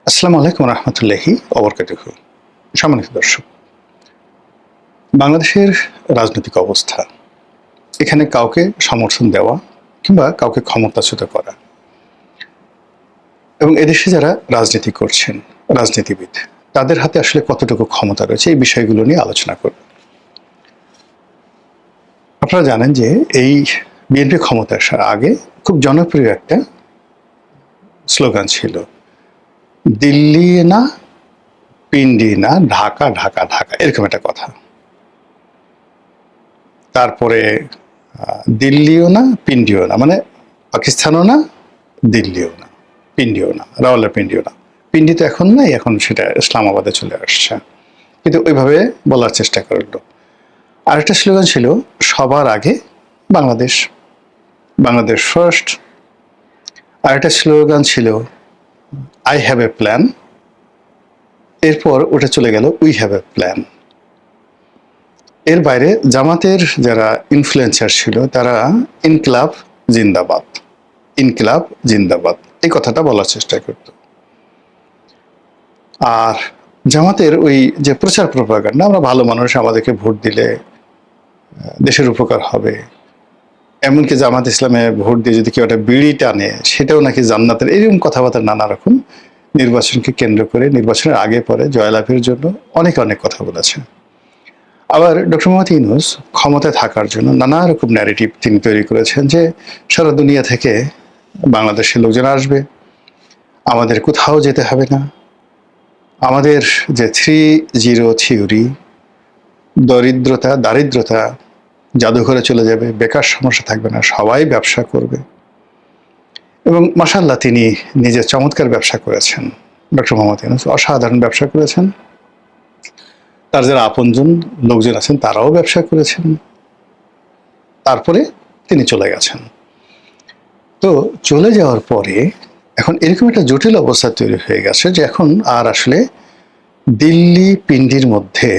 আসসালামু আলাইকুম রহমতুল্লাহি ওবরকাতুহু। সম্মানিত দর্শক, বাংলাদেশের রাজনৈতিক অবস্থা, এখানে কাউকে সমর্থন দেওয়া কিংবা কাউকে ক্ষমতাচ্যুত করা এবং এদেশে যারা রাজনীতি করছেন, রাজনীতিবিদ, তাদের হাতে আসলে কতটুকু ক্ষমতা রয়েছে, এই বিষয়গুলো নিয়ে আলোচনা করব। আপনারা জানেন যে এই বিএনপি ক্ষমতা আসার আগে খুব জনপ্রিয় একটা স্লোগান ছিল, দিল্লি না পিন্ডি না, ঢাকা ঢাকা ঢাকা, এরকম একটা কথা। তারপরে দিল্লিও না পিন্ডিও না, মানে পাকিস্তানও না, দিল্লিও না, পিন্ডিও না, রাওয়ালপিন্ডিও না। পিন্ডি তো এখন নাই, এখন সেটা ইসলামাবাদে চলে আসছে, কিন্তু ওইভাবে বলার চেষ্টা করলো। আরেকটা স্লোগান ছিল, সবার আগে বাংলাদেশ, বাংলাদেশ ফার্স্ট। আরেকটা স্লোগান ছিল, আই হ্যাভ এ প্ল্যান। এরপর ওটা চলে গেল, উই হ্যাভ এ প্ল্যান। এর বাইরে জামাতের যারা ইনফ্লুয়েন্সার ছিল, তারা ইনকিলাব জিন্দাবাদ, ইনকিলাব জিন্দাবাদ, এই কথাটা বলার চেষ্টা করত। আর জামাতের ওই যে প্রচার প্রপাগান্ডা, আমরা ভালো মানুষ, আমাদেরকে ভোট দিলে দেশের উপকার হবে, এমনকি জামাত ইসলামে ভোট দিয়ে যদি কেউ একটা বিড়ি টানে সেটাও নাকি জান্নাতের, এরকম কথাবার্তা নানা রকম নির্বাচনকে কেন্দ্র করে, নির্বাচনের আগে পরে জয়লাভের জন্য অনেক অনেক কথা বলেছে। আবার ডক্টর মোহাম্মদ ইউনূস ক্ষমতায় থাকার জন্য নানা রকম ন্যারেটিভ তিনি তৈরি করেছেন, যে সারা দুনিয়া থেকে বাংলাদেশের লোকজন আসবে, আমাদের কোথাও যেতে হবে না, আমাদের যে 3-0 থিওরি, দারিদ্রতা জাদুঘরে চলে যাবে, বেকার সমস্যা থাকবে না, সবাই ব্যবসা করবে। এবং মাশাআল্লাহ তিনি নিজে চমৎকার ব্যবসা করেছেন। ডক্টর মোহাম্মদ ইউনূস অসাধারণ ব্যবসা করেছেন, তার যারা আপনজন লোকজন আছেন তারাও ব্যবসা করেছেন। তারপরে তিনি চলে গেছেন। তো চলে যাওয়ার পরে এখন এরকম একটা জটিল অবস্থা তৈরি হয়ে গেছে যে এখন আর আসলে দিল্লি পিন্ডির মধ্যে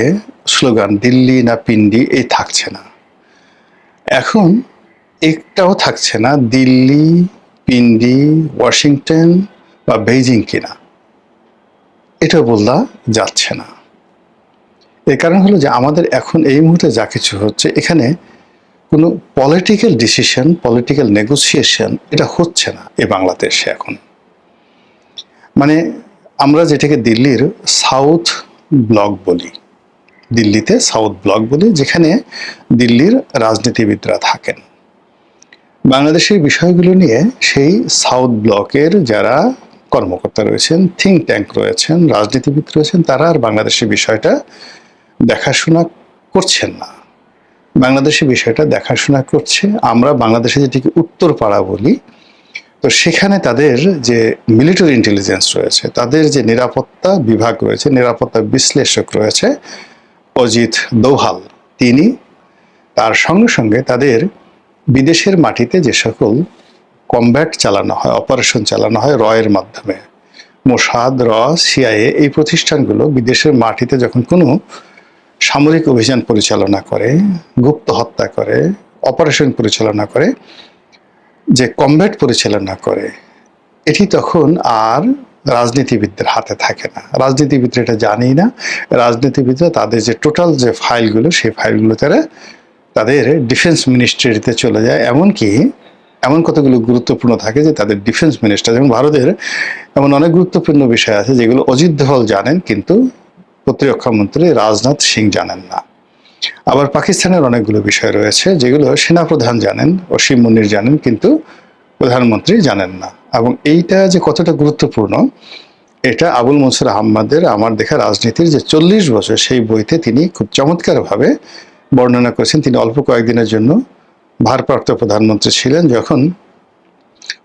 স্লোগান দিল্লি না পিন্ডি এই থাকছে না। এখন একটাও থাকছে না দিল্লি, পিন্ডি, ওয়াশিংটন বা বেইজিং কিনা, এটা বলা যাচ্ছে না। এর কারণ হলো যে আমাদের এখন এই মুহূর্তে যা কিছু হচ্ছে, এখানে কোনো পলিটিক্যাল ডিসিশন, পলিটিক্যাল নেগোসিয়েশন এটা হচ্ছে না এই বাংলাদেশে এখন। মানে আমরা যেটাকে দিল্লির সাউথ ব্লক বলি, দিল্লিতে সাউথ ব্লক বলি, যেখানে দিল্লির রাজনীতিবিদরা থাকেন। বাংলাদেশের বিষয়গুলো নিয়ে সেই সাউথ ব্লকের যারা কর্মকর্তা রয়েছেন, থিঙ্ক ট্যাঙ্ক রয়েছেন, রাজনীতিবিদ রয়েছেন, তারা আর বাংলাদেশের বিষয়টা দেখাশোনা করছেন না। বাংলাদেশের বিষয়টা দেখাশোনা করছে, আমরা বাংলাদেশে যেটিকে উত্তরপাড়া বলি, তো সেখানে তাদের যে মিলিটারি ইন্টেলিজেন্স রয়েছে, তাদের যে নিরাপত্তা বিভাগ রয়েছে, নিরাপত্তা বিশ্লেষক রয়েছে অজিত দোভাল, তিনি তার সঙ্গে সঙ্গে তাদের বিদেশের মাটিতে যে সকল কমব্যাট চালানো হয়, অপারেশন চালানো হয় রয়ের মাধ্যমে, মোসাদ, সিআইএ, এই প্রতিষ্ঠানগুলো বিদেশের মাটিতে যখন কোনো সামরিক অভিযান পরিচালনা করে, গুপ্ত হত্যা করে, অপারেশন পরিচালনা করে, যে কমব্যাট পরিচালনা করে, এটি তখন আর রাজনীতিবিদদের হাতে থাকে না। রাজনীতিবিদরা এটা জানেই না। রাজনীতিবিদরা তাদের যে টোটাল যে ফাইলগুলো, সেই ফাইলগুলো তারা তাদের ডিফেন্স মিনিস্ট্রিতে চলে যায়। এমনকি এমন কতগুলো গুরুত্বপূর্ণ থাকে যে তাদের ডিফেন্স মিনিস্টার, যেমন ভারতের এমন অনেক গুরুত্বপূর্ণ বিষয় আছে যেগুলো অজিত দোভাল জানেন, কিন্তু প্রতিরক্ষা মন্ত্রী রাজনাথ সিং জানেন না। আবার পাকিস্তানের অনেকগুলো বিষয় রয়েছে যেগুলো সেনাপ্রধান জানেন, অসীম মুনির জানেন, কিন্তু প্রধানমন্ত্রী জানেন না। এবং এইটা যে কতটা গুরুত্বপূর্ণ, এটা আবুল মনসুর আহমদের আমার দেখা রাজনীতির যে 40 বছর, সেই বইতে তিনি খুব চমৎকারভাবে বর্ণনা করেছেন। তিনি অল্প কয়েকদিনের জন্য ভারপ্রাপ্ত প্রধানমন্ত্রী ছিলেন, যখন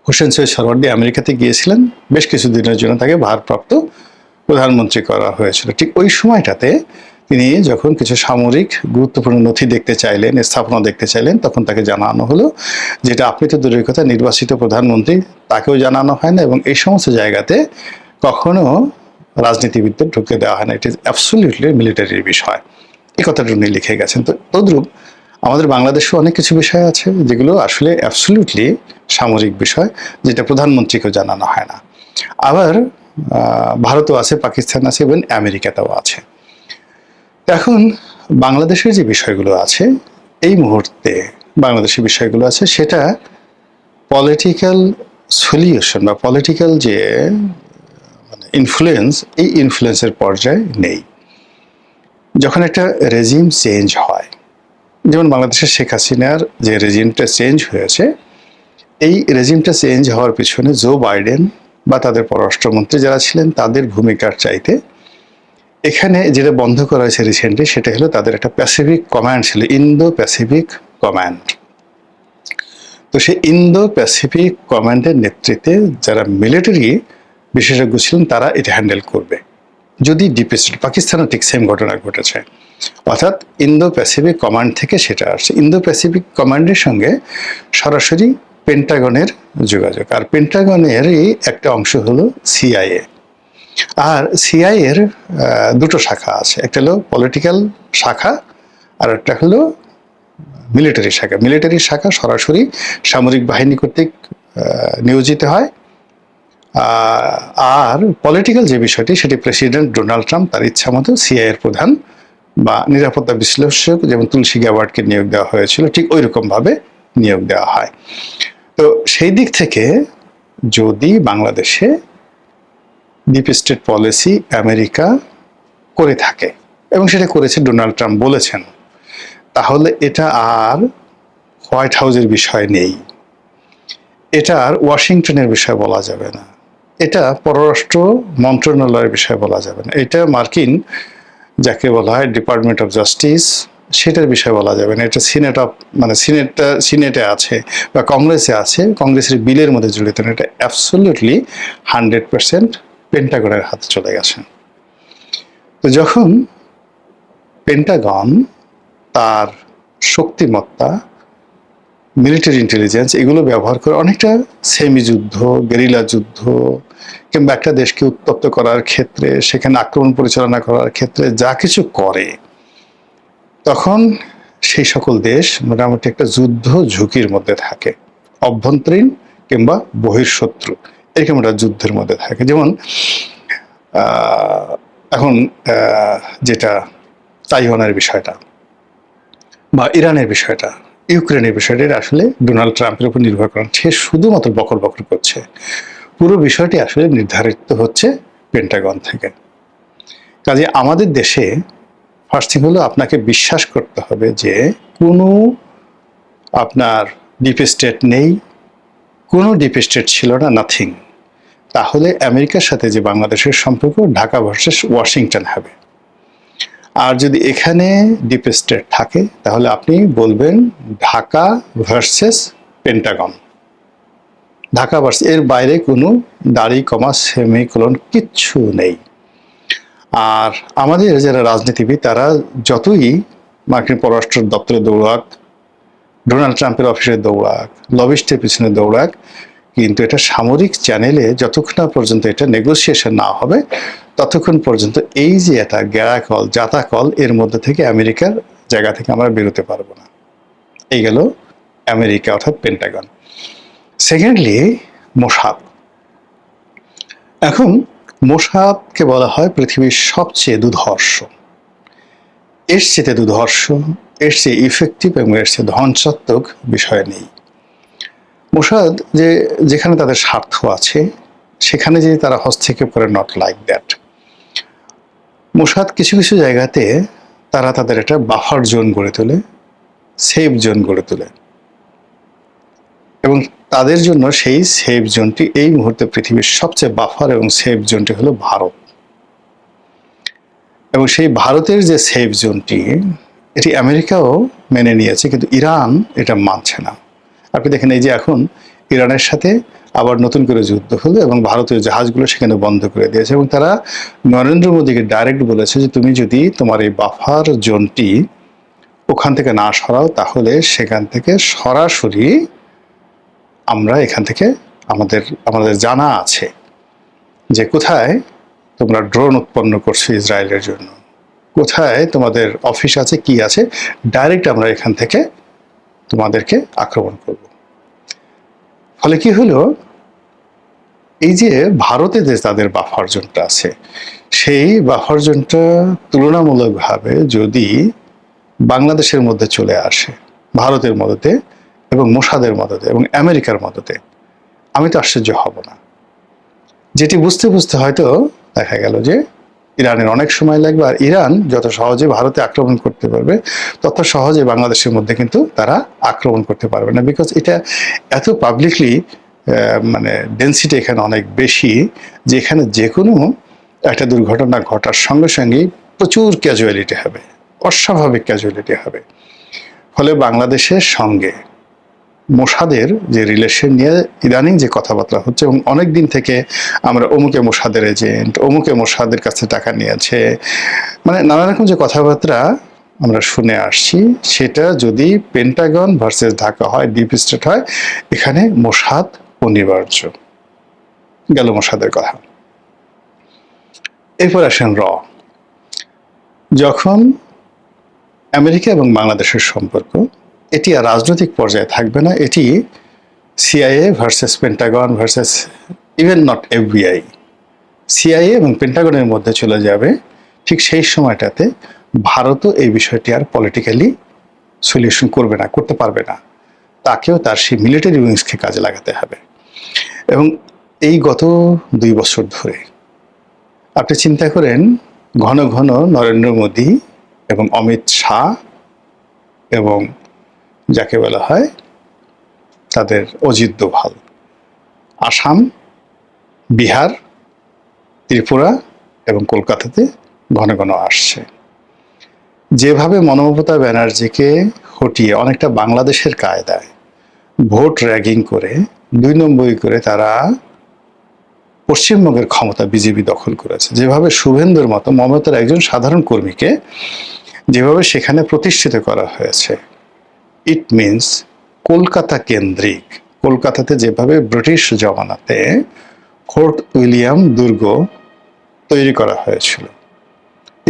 হোসেন সৈয়দ সোহরাওয়ার্দী আমেরিকাতে গিয়েছিলেন, বেশ কিছুদিনের জন্য তাকে ভারপ্রাপ্ত প্রধানমন্ত্রী করা হয়েছিল। ঠিক ওই সময়টাতে তিনি যখন কিছু সামরিক গুরুত্বপূর্ণ নথি দেখতে চাইলেন, স্থাপনা দেখতে চাইলেন, তখন তাকে জানানো হলো যেটা আপনি তো দূরের কথা, নির্বাচিত প্রধানমন্ত্রী, তাকেও জানানো হয় না, এবং এই সমস্ত জায়গাতে কখনো রাজনীতিবিদদের ঢুকে দেওয়া হয় না। ইট ইজ অ্যাবসলিউটলি মিলিটারির বিষয়, এই কথাটা উনি লিখে গেছেন। তো তদ্রূপ আমাদের বাংলাদেশেও অনেক কিছু বিষয় আছে যেগুলো আসলে অ্যাবসলিউটলি সামরিক বিষয়, যেটা প্রধানমন্ত্রীকেও জানানো হয় না। আবার ভারতও আছে, পাকিস্তান আছে এবং আমেরিকাতেও আছে। এখন বাংলাদেশের যে বিষয়গুলো আছে এই মুহূর্তে, বাংলাদেশের বিষয়গুলো আছে সেটা পলিটিক্যাল সলিউশন বা পলিটিক্যাল যে ইনফ্লুয়েন্স, এই ইনফ্লুয়েন্সের পর্যায়ে নেই। যখন একটা রেজিম চেঞ্জ হয়, যেমন বাংলাদেশের শেখ হাসিনার যে রেজিমটা চেঞ্জ হয়েছে, এই রেজিমটা চেঞ্জ হওয়ার পিছনে জো বাইডেন বা তাদের পররাষ্ট্রমন্ত্রী যারা ছিলেন তাদের ভূমিকার চাইতে এখানে যেটা বন্ধ করা হয়েছে রিসেন্টলি, সেটা হলো তাদের একটা প্যাসিফিক কমান্ড ছিল, ইন্দো প্যাসিফিক কমান্ড। তো সেই ইন্দো প্যাসিফিক কমান্ডের নেতৃত্বে যারা মিলিটারি বিশেষজ্ঞ ছিলেন তারা এটা হ্যান্ডেল করবে। যদি ডিপ স্টেট, পাকিস্তানও ঠিক সেম ঘটনা ঘটেছে, অর্থাৎ ইন্দো প্যাসিফিক কমান্ড থেকে সেটা আসছে। ইন্দো প্যাসিফিক কমান্ডের সঙ্গে সরাসরি পেন্টাগনের যোগাযোগ, আর পেন্টাগনেরই একটা অংশ হলো সিআইএ। আর সিআইএর দুটো শাখা আছে, একটা হলো পলিটিক্যাল শাখা আর একটা হলো মিলিটারি শাখা। মিলিটারি শাখা সরাসরি সামরিক বাহিনী কর্তৃক নিয়োজিত হয়, আর পলিটিক্যাল যে বিষয়টি সেটি প্রেসিডেন্ট ডোনাল্ড ট্রাম্প তার ইচ্ছা মতো সিআইএর প্রধান বা নিরাপত্তা বিশ্লেষক যেমন তুলসী গ্যাবার্ডকে নিয়োগ দেওয়া হয়েছিল, ঠিক ওই রকমভাবে নিয়োগ দেওয়া হয়। তো সেই দিক থেকে যদি বাংলাদেশে ডিপ স্টেট পলিসি আমেরিকা করে থাকে এবং সেটা করেছে, ডোনাল্ড ট্রাম্প বলেছেন, তাহলে এটা আর হোয়াইট হাউসের বিষয় নেই, এটা আর ওয়াশিংটনের বিষয় বলা যাবে না, এটা পররাষ্ট্র মন্ত্রণালয়ের বিষয় বলা যাবে না, এটা মার্কিন যাকে বলা হয় ডিপার্টমেন্ট অফ জাস্টিস সেটার বিষয় বলা যাবে না, এটা সিনেটে আছে বা কংগ্রেসে আছে, কংগ্রেসের বিলের মধ্যে জড়িত না, এটা অ্যাবসলিউটলি 100% পেন্টাগনের হাতে চলে গেছে। তো যখন পেন্টাগন তার শক্তিমত্তা, মিলিটারি ইন্টেলিজেন্স এগুলো ব্যবহার করে অনেকটা সেমি যুদ্ধ, গেরিলা যুদ্ধ কিংবা একটা দেশকে উত্তপ্ত করার ক্ষেত্রে, সেখানে আক্রমণ পরিচালনা করার ক্ষেত্রে যা কিছু করে, তখন সেই সকল দেশ মোটামুটি একটা যুদ্ধ ঝুঁকির মধ্যে থাকে, অভ্যন্তরীণ কিংবা বহির্শত্রু এরকম একটা যুদ্ধের মধ্যে থাকে। যেমন এখন যেটা তাইওয়ানের বিষয়টা বা ইরানের বিষয়টা, ইউক্রেনের বিষয়টা, এটা আসলে ডোনাল্ড ট্রাম্পের উপর নির্ভর করে, সে শুধুমাত্র বকর বকর করছে, পুরো বিষয়টি আসলে নির্ধারিত হচ্ছে পেন্টাগন থেকে। কাজে আমাদের দেশে ফার্স্ট থিং হলো আপনাকে বিশ্বাস করতে হবে যে কোনো আপনার ডিপ স্টেট নেই, কোনো ডিপ স্টেট ছিল না, নাথিং। তাহলে আমেরিকার সাথে যে বাংলাদেশের সম্পর্ক ঢাকা ভার্সেস ওয়াশিংটন হবে। আর যদি এখানে ডিপ স্টেট থাকে তাহলে আপনি বলবেন Dhaka versus Pentagon, Dhaka versus, এর বাইরে কোনো দাড়ি কমা সেমিকোলন কিচ্ছু নেই। আর আমাদের যারা রাজনীতিবিদ তারা যতই মার্কিন পররাষ্ট্র দপ্তরে দৌড়াক, ডোনাল্ড ট্রাম্পের অফিসে দৌড়াক, লবিস্টের পিছনে দৌড়াক, কিন্তু এটা সামরিক চ্যানেলে যতক্ষণ না পর্যন্ত এটা নেগোসিয়েশন না হবে ততক্ষণ পর্যন্ত এই যে একটা গ্যারাকল জাতাকল, এর মধ্যে থেকে আমেরিকার জায়গা থেকে আমরা বেরোতে পারবো না। এই গেল আমেরিকা অর্থাৎ পেন্টাগন। Secondly Mossad. এখন মোসাদকে বলা হয় পৃথিবীর সবচেয়ে দুর্ধর্ষ, এর চেয়ে দুর্ধর্ষ, এর চেয়ে ইফেক্টিভ এবং এর চেয়ে ধ্বংসাত্মক বিষয় নেই। মোসাদ যেখানে তাদের স্বার্থ আছে সেখানে যদি তারা হস্তক্ষেপ করে, নট লাইক দ্যাট। মোসাদ কিছু কিছু জায়গাতে তারা তাদের একটা বাফার জোন গড়ে তোলে, সেফ জোন গড়ে তোলে, এবং তাদের জন্য সেই সেফ জোনটি এই মুহূর্তে পৃথিবীর সবচেয়ে বাফার এবং সেফ জোনটি হলো ভারত। এবং সেই ভারতের যে সেফ জোনটি, এটি আমেরিকাও মেনে নিয়েছে, কিন্তু ইরান এটা মানছে না। আপনি দেখেন এই যে এখন ইরানের সাথে আবার নতুন করে যুদ্ধ হলো এবং ভারতীয় জাহাজগুলো সেখানে বন্ধ করে দিয়েছে, এবং তারা নরেন্দ্র মোদীকে ডাইরেক্ট বলেছে যে তুমি যদি তোমার এই বাফার জোনটি ওখান থেকে না সরাও তাহলে সেখান থেকে সরাসরি আমরা এখান থেকে আমাদের জানা আছে যে কোথায় তোমরা ড্রোন উৎপন্ন করছো ইসরায়েলের জন্য, কোথায় তোমাদের অফিস আছে, কি আছে, ডাইরেক্ট আমরা এখান থেকে তোমাদেরকে আক্রমণ করব। ফলে কি হলো, এই যে ভারতে যে তাদের বাফার জোনটা আছে, সেই বাফার জোনটা তুলনামূলকভাবে যদি বাংলাদেশের মধ্যে চলে আসে, ভারতের মদতে এবং মোসাদের মদতে এবং আমেরিকার মদতে, আমি তো আশ্চর্য হব না। যেটি বুঝতে বুঝতে হয়তো দেখা গেল যে ইরানের অনেক সময় লাগবে, আর ইরান যত সহজে ভারতে আক্রমণ করতে পারবে তত সহজে বাংলাদেশের মধ্যে কিন্তু তারা আক্রমণ করতে পারবে না, বিকজ এটা এত পাবলিকলি মানে ডেন্সিটি এখানে অনেক বেশি, যে এখানে যে কোনো একটা দুর্ঘটনা ঘটার সঙ্গে সঙ্গেই প্রচুর ক্যাজুয়ালিটি হবে, অস্বাভাবিক ক্যাজুয়ালিটি হবে। ফলে বাংলাদেশের সঙ্গে মোসাদের যে রিলেশন নিয়ে ইদানিং যে কথাবার্তা হচ্ছে, এবং অনেক দিন থেকে আমরা অমুকে মোসাদের এজেন্ট, অমুকে মোসাদের কাছে টাকা নিয়েছে, মানে নানা রকম যে কথাবার্তা আমরা শুনে আসছি, সেটা যদি পেন্টাগন ভার্সেস ঢাকা হয়, ডিপ স্টেট হয়, এখানে মোসাদ অনিবার্য। গেল মোসাদের কথা। এরপর আসেন যখন আমেরিকা এবং বাংলাদেশের সম্পর্ক, এটি আর রাজনৈতিক পর্যায়ে থাকবে না, এটি CIA versus Pentagon versus even not FBI, CIA এবং পেন্টাগনের মধ্যে চলে যাবে। ঠিক সেই সময়টাতে ভারতও এই বিষয়টি আর পলিটিক্যালি সলিউশন করবে না, করতে পারবে না, তাকেও তার সেই মিলিটারি উইংসকে কাজে লাগাতে হবে। এবং এই গত 2 বছর ধরে আপনি চিন্তা করেন, ঘন ঘন নরেন্দ্র মোদী এবং অমিত শাহ এবং যাকে বলা হয় তাদের অজিত দোভাল, আসাম, বিহার, ত্রিপুরা এবং কলকাতাতে ঘন ঘন আসছে। যেভাবে মমতা ব্যানার্জিকে হটিয়ে অনেকটা বাংলাদেশের কায়দায় ভোট র্যাগিং করে 2 নম্বরই করে তারা পশ্চিমবঙ্গের ক্ষমতা বিজেপি দখল করেছে, যেভাবে শুভেন্দুর মতো মমতার একজন সাধারণ কর্মীকে যেভাবে সেখানে প্রতিষ্ঠিত করা হয়েছে, ইট মিনস কলকাতা কেন্দ্রিক, কলকাতাতে যেভাবে ব্রিটিশ জমানাতে ফোর্ট উইলিয়াম দুর্গ তৈরি করা হয়েছিল,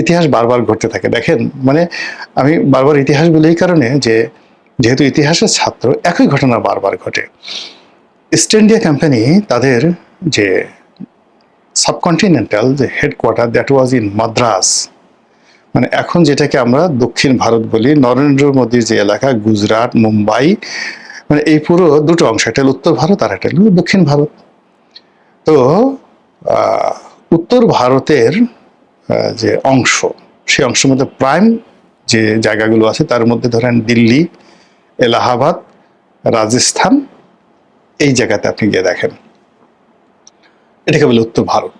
ইতিহাস বারবার ঘটতে থাকে। দেখেন, মানে আমি বারবার ইতিহাস বলি এই কারণে যে যেহেতু ইতিহাসের ছাত্র, একই ঘটনা বারবার ঘটে। ইস্ট ইন্ডিয়া কোম্পানি তাদের যে সাবকন্টিনেন্টাল যে headquarter, that was in Madras, মানে এখন যেটাকে আমরা দক্ষিণ ভারত বলি, নরেন্দ্র মোদীর যে এলাকা গুজরাট, মুম্বাই, মানে এই পুরো দুটো অংশ, একটা হলো উত্তর ভারত আর একটা হলো দক্ষিণ ভারত। তো উত্তর ভারতের যে অংশ, সেই অংশের মধ্যে প্রাইম যে জায়গাগুলো আছে তার মধ্যে ধরেন দিল্লি, এলাহাবাদ, রাজস্থান, এই জায়গাতে আপনি গিয়ে দেখেন, এটাকে বলে উত্তর ভারত।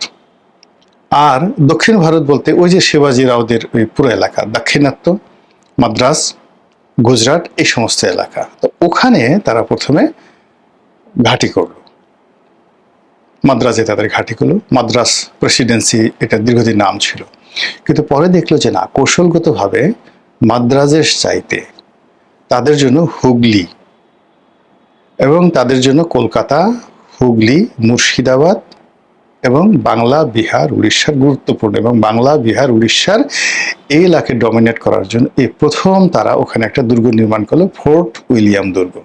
আর দক্ষিণ ভারত বলতে ওই যে শিবাজি রাওদের ওই পুরো এলাকা, দাক্ষিণাত্য, মাদ্রাস, গুজরাট, এই সমস্ত এলাকা। তো ওখানে তারা প্রথমে ঘাঁটি করলো, মাদ্রাজে তাদের ঘাঁটি করলো, মাদ্রাস প্রেসিডেন্সি এটা দীর্ঘদিন নাম ছিল। কিন্তু পরে দেখলো যে না, কৌশলগতভাবে মাদ্রাজের চাইতে তাদের জন্য হুগলি এবং তাদের জন্য কলকাতা, হুগলি, মুর্শিদাবাদ এবং বাংলা, বিহার, উড়িষ্যার গুরুত্বপূর্ণ, এবং বাংলা, বিহার, উড়িষ্যার এই এলাকাকে ডমিনেট করার জন্য এই প্রথম তারা ওখানে একটা দুর্গ নির্মাণ করলো, ফোর্ট উইলিয়াম দুর্গ।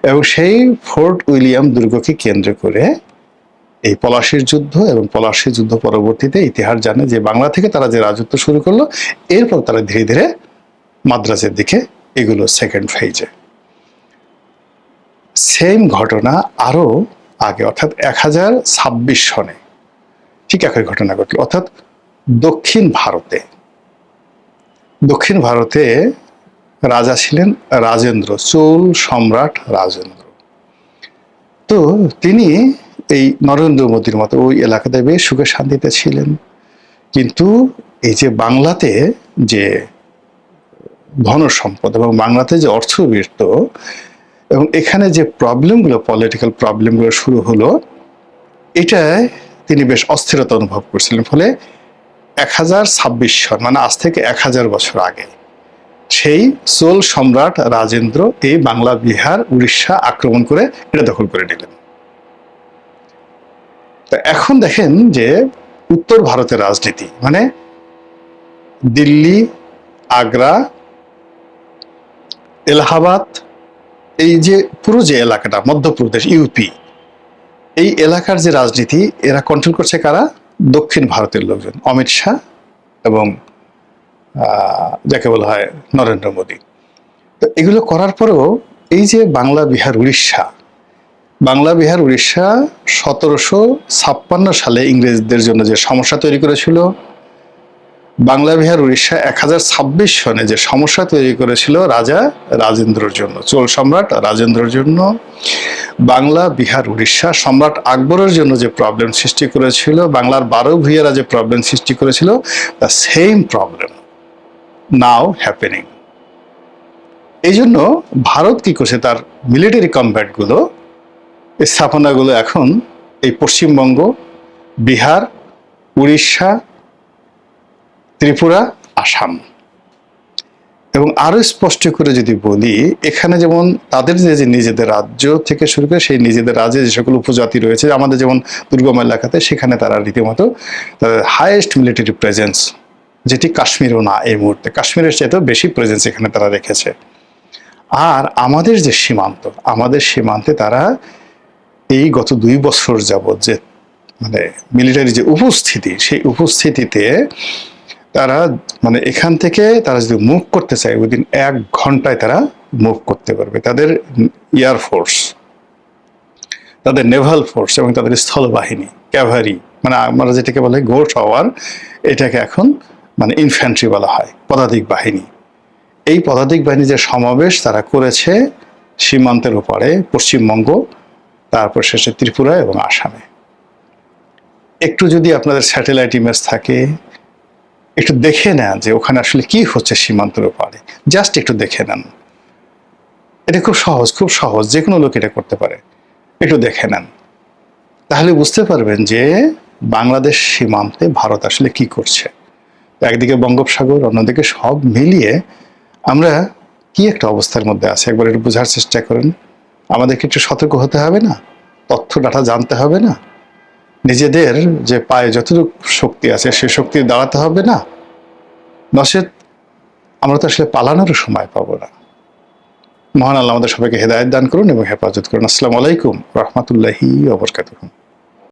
এবং সেই ফোর্ট উইলিয়াম দুর্গকে কেন্দ্র করে এই পলাশীর যুদ্ধ, এবং পলাশীর যুদ্ধ পরবর্তীতে ইতিহাস জানে যে বাংলা থেকে তারা যে রাজত্ব শুরু করলো, এরপর তারা ধীরে ধীরে মাদ্রাজের দিকে এগুলো সেকেন্ড ফেজে। সেম ঘটনা আরো আগে, অর্থাৎ 1026 সনে ঠিক একই ঘটনা ঘটল। অর্থাৎ দক্ষিণ ভারতে রাজা ছিলেন রাজেন্দ্র, চোল সম্রাট রাজেন্দ্র। তো তিনি এই নরেন্দ্র মোদীর মতো ওই এলাকাতে বেশ সুখে শান্তিতে ছিলেন। কিন্তু এই যে বাংলাতে যে ধন সম্পদ এবং বাংলাতে যে অর্থবৃত্ত এবং এখানে যে প্রবলেমগুলো, পলিটিক্যাল প্রবলেমগুলো শুরু হলো, এটায় তিনি বেশ অস্থিরতা অনুভব করছিলেন। ফলে 1026 সন, মানে আজ থেকে 1000 বছর আগে, সেই চোল সম্রাট রাজেন্দ্র এই বাংলা, বিহার, উড়িষ্যা আক্রমণ করে এটা দখল করে নিলেন। তো এখন দেখেন যে উত্তর ভারতের রাজনীতি, মানে দিল্লি, আগ্রা, এলাহাবাদ, এই যে পুরো যে এলাকাটা, মধ্যপ্রদেশ, ইউপি, এই এলাকার যে রাজনীতি এরা কন্ট্রোল করছে কারা? দক্ষিণ ভারতের লোকজন, অমিত শাহ এবং যাকে বলা হয় নরেন্দ্র মোদী। তো এগুলো করার পরেও এই যে বাংলা বিহার উড়িষ্যা, 1756 সালে ইংরেজদের জন্য যে সমস্যা তৈরি করেছিল, বাংলা বিহার উড়িষ্যা 1026 সনে যে সমস্যা তৈরি করেছিল রাজা রাজেন্দ্রর জন্য, চোল সম্রাট রাজেন্দ্রর জন্য, বাংলা বিহার উড়িষ্যা সম্রাট আকবরের জন্য যে প্রবলেম সৃষ্টি করেছিল, বাংলার 12 ভূঁইয়ারা যে প্রবলেম সৃষ্টি করেছিল, the same problem now happening. এই জন্য ভারত কি করছে, তার মিলিটারি কমব্যাটগুলো, স্থাপনাগুলো এখন এই পশ্চিমবঙ্গ, বিহার, উড়িষ্যা, ত্রিপুরা, আসাম। এবং আরো স্পষ্ট করে যদি বলি, এখানে যেমন তাদের যে নিজেদের রাজ্য থেকে শুরু করে সেই নিজেদের রাজ্যে যে সকল উপজাতি রয়েছে, আমাদের যেমন দুর্গম এলাকাতে, সেখানে তারা রীতিমতো তাদের হাইয়েস্ট মিলিটারি প্রেজেন্স, যেটি কাশ্মীরও না এই মুহূর্তে, কাশ্মীরের চাইতেও বেশি প্রেজেন্স এখানে তারা রেখেছে। আর আমাদের যে সীমান্ত, আমাদের সীমান্তে তারা এই গত 2 বছর যাবৎ যে মানে মিলিটারি যে উপস্থিতি, সেই উপস্থিতিতে তারা মানে এখান থেকে তারা যদি মুভ করতে চায়, উইদিন 1 ঘন্টায় তারা মুভ করতে পারবে। তাদের এয়ারফোর্স, তাদের নেভাল ফোর্স এবং তাদের স্থলবাহিনী, ক্যাভারি, মানে আমরা যেটাকে বলে গো টাওয়ার, এটাকে এখন মানে ইনফ্যান্ট্রি বলা হয়, পদাতিক বাহিনী। এই পদাতিক বাহিনী যে সমাবেশ তারা করেছে সীমান্তের ওপারে, পশ্চিমবঙ্গ, তারপর শেষে ত্রিপুরা এবং আসামে। একটু যদি আপনাদের স্যাটেলাইট ইমেজ থাকে, একটু দেখে নেন যে ওখানে আসলে কি হচ্ছে সীমান্তের ওপারে, জাস্ট একটু দেখে নেন। এটা খুব সহজ, যে কোনো লোক এটা করতে পারে। একটু দেখে নেন, তাহলে বুঝতে পারবেন যে বাংলাদেশ সীমান্তে ভারত আসলে কি করছে। একদিকে বঙ্গোপসাগর, অন্যদিকে সব মিলিয়ে আমরা কি একটা অবস্থার মধ্যে আছি, একবার একটু বোঝার চেষ্টা করেন। আমাদেরকে একটু সতর্ক হতে হবে না? তথ্য ডাটা জানতে হবে না? নিজেদের যে পায়ে যতটুকু শক্তি আছে সে শক্তি দাঁড়াতে হবে না? নচেত আমরা তো আসলে পালানোরও সময় পাবো না। মহান আল্লাহ আমাদের সবাইকে হেদায়েত দান করুন এবং হেফাজত করুন। আসসালামু আলাইকুম ওয়া রাহমাতুল্লাহি ওয়া বারাকাতুহু।